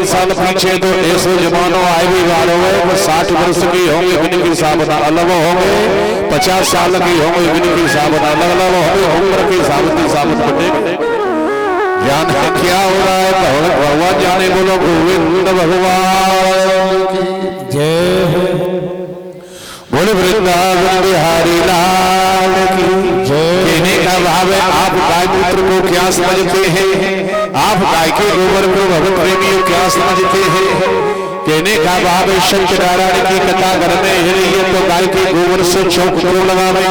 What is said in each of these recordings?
साल पीछे तो ऐसे जमानों आए भी गाड़ो है 60 वर्ष की होंगे जिनकी साबत अलग होंगे, 50 साल की होंगे जिनकी साबत अलग अलग होंगे, उम्र की साबत बटे ज्ञान है क्या हो रहा है भगवान जाने। बोलो गोविंद भगवान की जय। बोले वृंदावन बिहारी लाल की जय। कहने का भाव है आप गाय मूत्र को क्या समझते हैं, आप गाय के गोबर को भगवत प्रेमियों क्या समझते हैं। कहने का भाव है सत्यनारायण की कथा घर में है तो गाय के गोबर से चौक क्यों लगावे।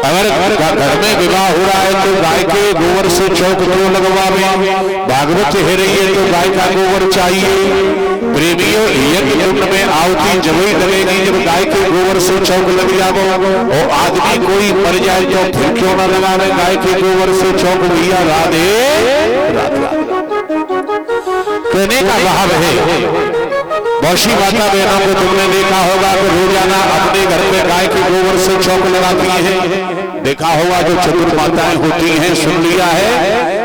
अगर घर में विवाह हो रहा है तो गाय के गोबर से चौक क्यों लगवावे। भागवत है रही है तो गाय का गोबर चाहिए। प्रेमियों यज्ञ कुंड में आहुति जब ही लगेगी जब गाय के गोबर से चौक लग जाओ। और आदमी कोई मर जाए तो फिर क्यों ना लगावे गाय के गोबर से चौक। भैया राधे कहने का भाव है मौसी माता बहनों को तुमने देखा होगा कि रोजाना अपने घर में गाय के गोबर से चौक लगाती है। देखा होगा जो चतुर माताएं होती हैं सुन लिया है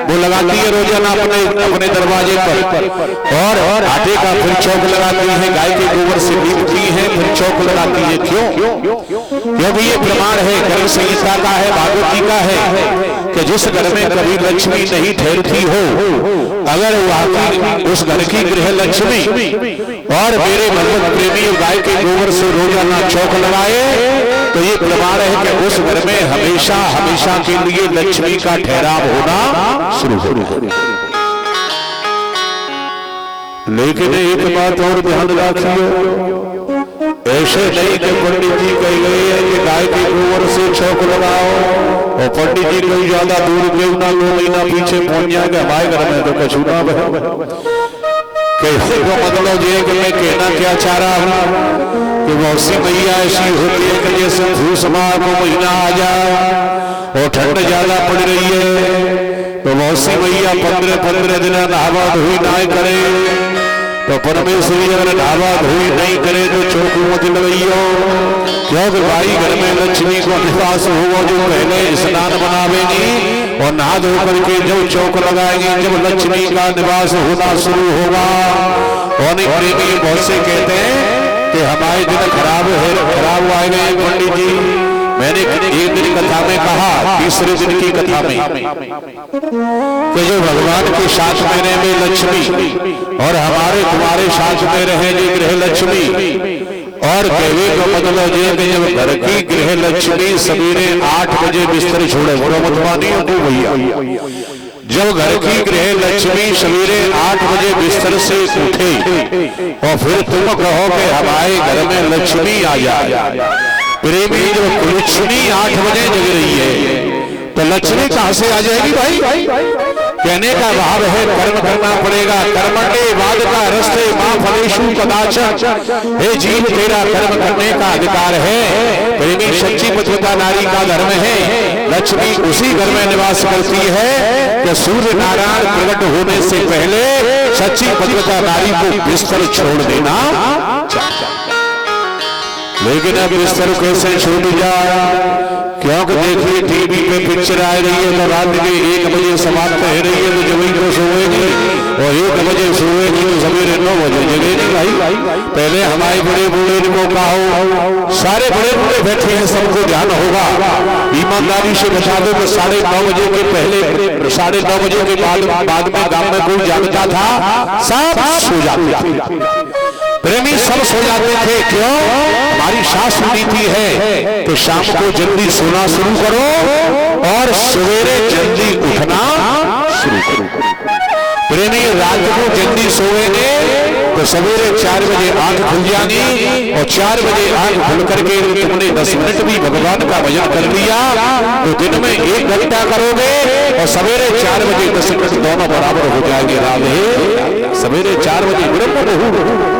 वो लगाती है रोजाना अपने दरवाजे पर और आटे का फिर चौक लगाती है। गाय के गोबर से लीपती है फिर चौक लगाती है। क्यों? क्योंकि ये प्रमाण है गर्भ संहिता का है, भागवत जी का है कि जिस घर में कभी लक्ष्मी नहीं ठहरती हो अगर वहां उस घर की गृह लक्ष्मी और मेरे भगवत प्रेमी गाय के गोबर से रोजाना चौक लगाए तो ये प्रमाण है कि उस घर में हमेशा हमेशा के लिए लक्ष्मी का ठहराव होना शुरू हो। लेकिन एक बात और ध्यान रखिए, ऐसे नहीं कि पंडित जी कह गए हैं कि गाय के गोबर से चौक लगाओ और पंडित जी कहीं ज्यादा दूर क्यों ना 2 महीना पीछे पहुंच जाएंगे हमारे घर में तो कछुना कहने को मतलब ये कि मैं कहना क्या चाह रहा हूँ कि मौसी मैया ऐसी होती है कि जैसे फूस माह को महीना आ जाए और ठंड ज्यादा पड़ रही है तो मौसी मैया 15 दिन नहावा धोई ना करे तो परमेश्वरी अगर नहावा धोई नहीं करे तो चौक मत लगाइयो। क्योंकि भाई घर में लक्ष्मी को निवास होगा जो पहले स्नान बनावेगी और नहा धो करके जब चौक लगाएंगे जब लक्ष्मी का निवास होना शुरू होगा। और प्रेमी बहुत से कहते हैं कि हमारे दिन खराब आए गए पंडित जी। मैंने एक दिन कथा में कहा तीसरे दिन की कथा में कि जो भगवान के साथ में रहे लक्ष्मी और हमारे तुम्हारे साथ में रहे जो गृह लक्ष्मी और कहने का मतलब ये कि जब घर की गृह लक्ष्मी सवेरे 8 बजे बिस्तर छोड़े मत मानियो को भैया जब घर की गृह लक्ष्मी सवेरे 8 बजे बिस्तर से उठे और फिर तुम कहो कि हमारे घर में लक्ष्मी आ जाए। प्रेमी जो लक्ष्मी 8 बजे जग रही है तो लक्ष्मी कहां से आ जाएगी भाई। कहने का भाव है कर्म करना पड़ेगा। कर्म के बाद का रस्ते मां फलेशु कदाचन। हे जीव तेरा कर्म करने का अधिकार है। प्रेमी सच्ची पतिव्रता नारी का धर्म है। लक्ष्मी उसी घर में निवास करती है कि सूर्य नारायण प्रकट होने से पहले सच्ची पतिव्रता नारी को बिस्तर छोड़ देना। लेकिन अब बिस्तर कैसे छूट जाए। क्योंकि देखिए टीवी पे पिक्चर आ रही है तो रात के 1 बजे समाप्त हो रही है तो जब तो सोएगी और 1 बजे सोएगी तो सवेरे 9 बजे जगेगी भाई। पहले हमारे बड़े बूढ़े को कहो सारे बड़े बूढ़े बैठे हैं सबको ध्यान होगा ईमानदारी से बता दो कि 9:30 बजे के पहले 9:30 बजे के बाद में गांव में कोई जागता था सब सो जाते थे। प्रेमी सब सो जाते थे। क्यों? हमारी शास्त्र नीति है कि शाम को जल्दी सोना शुरू करो और सवेरे जल्दी उठना शुरू करो। प्रेमी रात को जल्दी सोएंगे तो सवेरे 4 बजे आंख खुल जानी और 4 बजे आंख खुल करके तुमने 10 मिनट भी भगवान का भजन कर लिया तो दिन में 1 घंटा करोगे और सवेरे 4 बजे 10 मिनट दोनों बराबर हो जाएंगे। राधे सवेरे 4 बजे ब्रह्म मुहूर्त।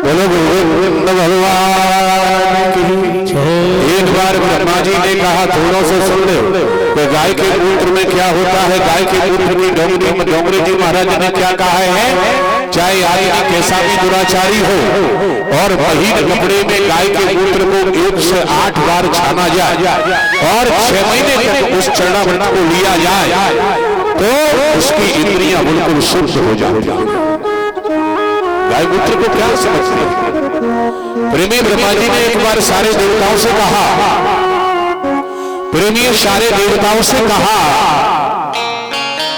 बोलो गोविंद भगवान की। एक बार ब्रह्मा जी ने कहा थोड़ा सा सुन लो तो गाय के मूत्र में क्या होता है। गाय के मूत्र की डोंगरे जी महाराज ने क्या कहा है चाहे आदमी कैसा भी दुराचारी हो और महीन कपड़े में गाय के मूत्र को 1 से 8 बार छाना जाए और 6 महीने तक उस चरणामृत को लिया जाए तो उसकी इंद्रियां बिल्कुल शुद्ध हो जाती हैं। गाय मूत्र को क्या समझते हैं? प्रेमी ब्रह्मा जी ने एक बार सारे देवताओं से कहा, प्रेमी सारे देवताओं से कहा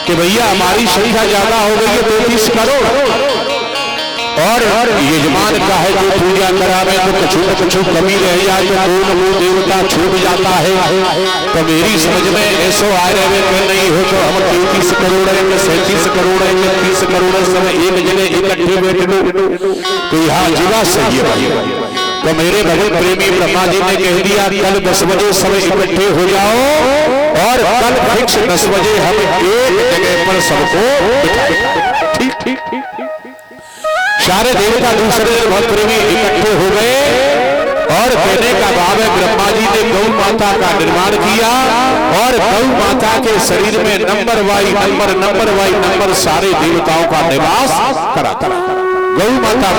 कि भैया हमारी संख्या ज्यादा हो गई है 33 करोड़, और यजमान का है जो पूजा करावे तो कुछ कमी रह जाए तो वो देवता छूट जाता है। तो मेरी समझ में ऐसो आ रहे नहीं हो तो हम 33 करोड़ है, 37 करोड़ है, 30 करोड़ सब एक जगह इकट्ठे बैठे लो तो यहाँ जगह सही है भाई। तो मेरे भगत प्रेमी ब्रह्मा जी ने कह दिया कल 10 बजे सब इकट्ठे हो जाओ, और कल फिक्स 10 बजे हम एक जगह पर सबको ठीक ठीक ठीक। सारे देवता दूसरे भक्त प्रेमी इकट्ठे हो गए, और कहने का भाव है ब्रह्मा जी ने गौ माता का निर्माण किया, और गौ माता के शरीर में नंबर वाई नंबर सारे देवताओं का निवास करा। गौ माता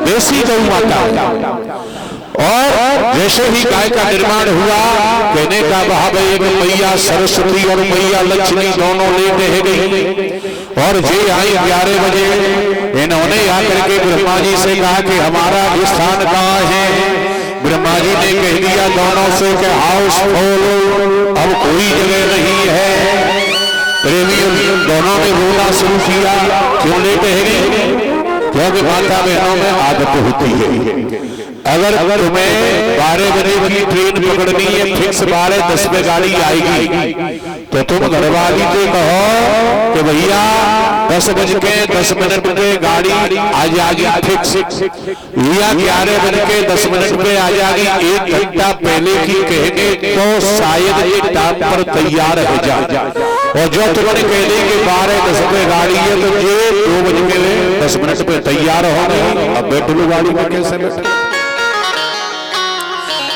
देसी गौ माता। और जैसे ही गाय का निर्माण हुआ, कहने का भाव है एक मैया सरस्वती और मैया लक्ष्मी दोनों लेके गई, और जे आई 11 बजे इन्होंने आकर के ब्रह्मा जी से कहा कि हमारा स्थान कहाँ है। ब्रह्मा जी ने कह दिया दोनों से कि हाउस फुल, अब कोई जगह नहीं है। प्रेमियों दोनों ने रोना शुरू किया, क्यों लेटे गए? क्योंकि माता बहनों में आदत होती है, अगर तुम्हें 12 बजे की ट्रेन पकड़नी है, फिक्स 12:10 पे गाड़ी आएगी, तो तुम घरवाली से कहो कि भैया 10:10 पे गाड़ी आ जाएगी फिक्स, या 11:10 पे आ जाएगी। 1 घंटा पहले की कहेंगे तो शायद ये टाइम पर तैयार हो जाए, और जो तुमने कह दी कि 12:10 पे गाड़ी है तो ये 2:10 पे तैयार हो गई। अब बैठो गाड़ी में कैसे बैठे?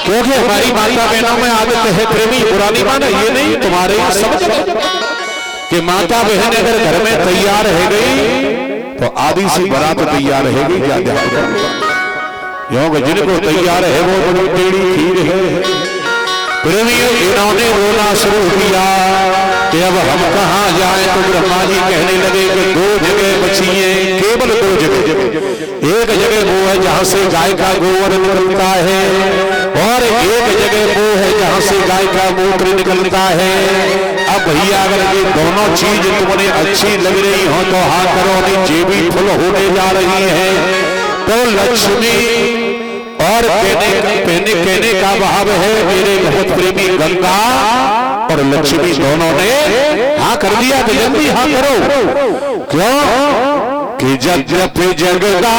क्योंकि हमारी माता बहनों में आदत है प्रेमी, पुरानी माना ये नहीं तुम्हारे समझ कि माता बहन अगर घर में तैयार रह गई तो आधी सी बारात तैयार रहेगी। क्योंकि जिनको तैयार है वो बड़ी टेढ़ी खीर है। प्रेमी इन्होंने रोना शुरू किया कि अब हम कहाँ जाएं, तो ब्रह्मा जी कहने लगे कि 2 जगह बची है, केवल 2 जगह। एक जगह वो है जहाँ से गाय का गोबर निकलता है, और एक जगह वो है जहाँ से गाय का मूत्र निकलता है। अब भैया अगर ये दोनों चीज तुमने अच्छी लग रही हो तो हाँ करो, नहीं जेबी फुल होने जा रही है तो लक्ष्मी और कहने का भाव है मेरे बहुत प्रेमी गंगा और लक्ष्मी दोनों ने हाँ कर दिया कि जल्दी हाँ करो। क्यों कि जग जगदा